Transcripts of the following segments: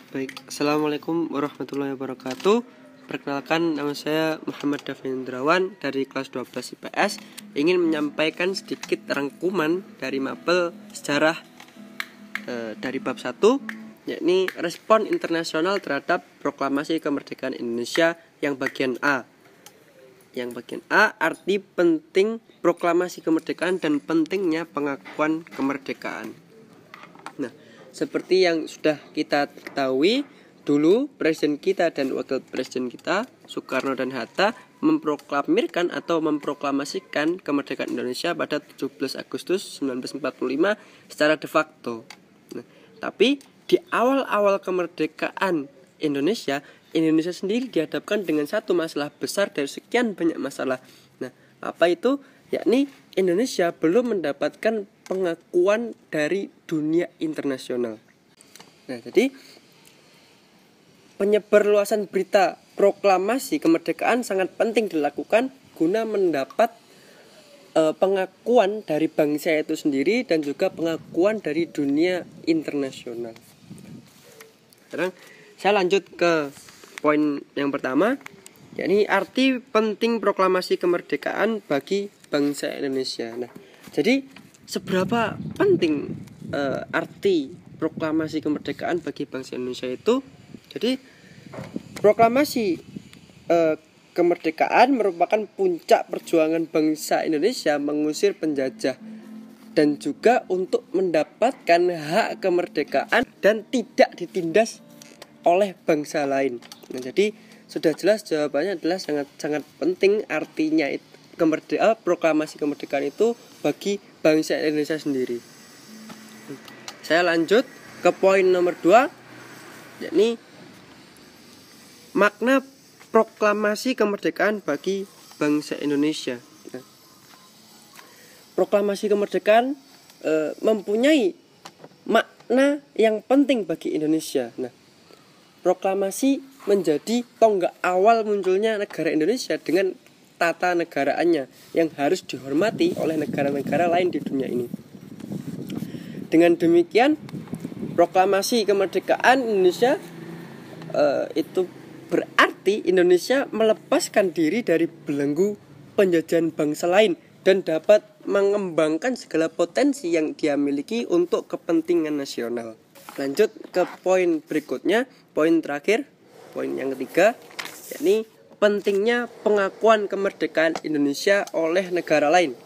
Baik, Assalamualaikum warahmatullahi wabarakatuh. Perkenalkan, nama saya Muhammad Davindrawan dari kelas 12 IPS. Ingin menyampaikan sedikit rangkuman dari mapel sejarah dari bab 1, yakni respon internasional terhadap proklamasi kemerdekaan Indonesia yang bagian A. Yang bagian A, arti penting proklamasi kemerdekaan dan pentingnya pengakuan kemerdekaan. Nah, seperti yang sudah kita ketahui, dulu Presiden kita dan Wakil Presiden kita, Soekarno dan Hatta, memproklamirkan atau memproklamasikan kemerdekaan Indonesia pada 17 Agustus 1945 secara de facto. Nah, tapi di awal-awal kemerdekaan Indonesia sendiri dihadapkan dengan satu masalah besar dari sekian banyak masalah. Nah, apa itu? Yakni Indonesia belum mendapatkan pengakuan dari dunia internasional. Nah, jadi penyebarluasan berita proklamasi kemerdekaan sangat penting dilakukan guna mendapat pengakuan dari bangsa itu sendiri dan juga pengakuan dari dunia internasional. Sekarang saya lanjut ke poin yang pertama, yakni arti penting proklamasi kemerdekaan bagi bangsa Indonesia. Nah, jadi seberapa penting arti proklamasi kemerdekaan bagi bangsa Indonesia itu? Jadi proklamasi kemerdekaan merupakan puncak perjuangan bangsa Indonesia mengusir penjajah dan juga untuk mendapatkan hak kemerdekaan dan tidak ditindas oleh bangsa lain. Nah, jadi sudah jelas jawabannya adalah sangat penting artinya proklamasi kemerdekaan itu bagi bangsa Indonesia sendiri. Saya lanjut ke poin nomor 2, yakni makna proklamasi kemerdekaan bagi bangsa Indonesia. Nah, proklamasi kemerdekaan mempunyai makna yang penting bagi Indonesia. Nah, proklamasi menjadi tonggak awal munculnya negara Indonesia dengan tata negaraannya yang harus dihormati oleh negara-negara lain di dunia ini. Dengan demikian, proklamasi kemerdekaan Indonesia itu berarti Indonesia melepaskan diri dari belenggu penjajahan bangsa lain dan dapat mengembangkan segala potensi yang dia miliki untuk kepentingan nasional. Lanjut ke poin berikutnya, poin terakhir, poin yang ketiga, yakni pentingnya pengakuan kemerdekaan Indonesia oleh negara lain.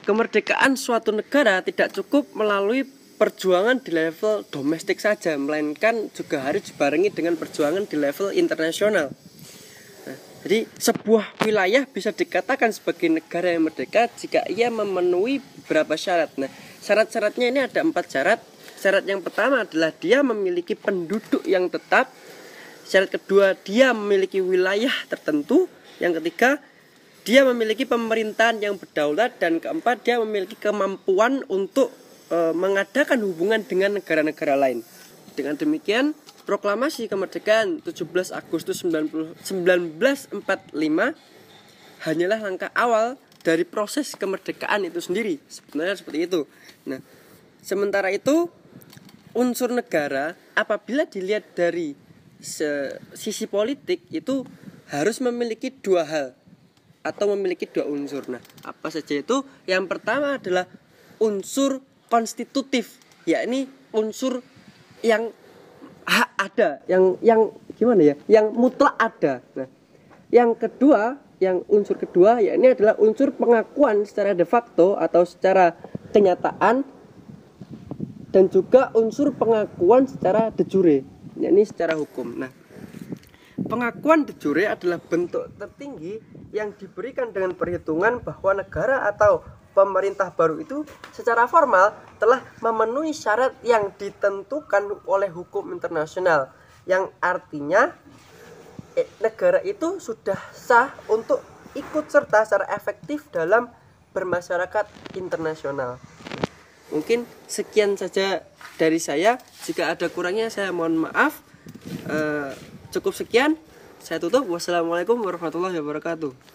Kemerdekaan suatu negara tidak cukup melalui perjuangan di level domestik saja, melainkan juga harus dibarengi dengan perjuangan di level internasional. Nah, jadi sebuah wilayah bisa dikatakan sebagai negara yang merdeka jika ia memenuhi beberapa syarat. Nah, syarat-syaratnya ini ada 4 syarat. Syarat yang pertama adalah dia memiliki penduduk yang tetap. Syarat kedua, dia memiliki wilayah tertentu. Yang ketiga, dia memiliki pemerintahan yang berdaulat. Dan keempat, dia memiliki kemampuan untuk mengadakan hubungan dengan negara-negara lain. Dengan demikian, proklamasi kemerdekaan 17 Agustus 1945 hanyalah langkah awal dari proses kemerdekaan itu sendiri. Sebenarnya seperti itu. Nah, sementara itu, unsur negara apabila dilihat dari sisi politik itu harus memiliki 2 hal atau memiliki 2 unsur. Nah, apa saja itu? Yang pertama adalah unsur konstitutif, yakni unsur yang hak ada, yang gimana ya? Yang mutlak ada. Nah, yang unsur kedua yakni adalah unsur pengakuan secara de facto atau secara kenyataan, dan juga unsur pengakuan secara de jure, yakni secara hukum. Nah, pengakuan de jure adalah bentuk tertinggi yang diberikan dengan perhitungan bahwa negara atau pemerintah baru itu secara formal telah memenuhi syarat yang ditentukan oleh hukum internasional, yang artinya negara itu sudah sah untuk ikut serta secara efektif dalam bermasyarakat internasional. Mungkin sekian saja dari saya. Jika ada kurangnya saya mohon maaf. Cukup sekian. Saya tutup. Wassalamualaikum warahmatullahi wabarakatuh.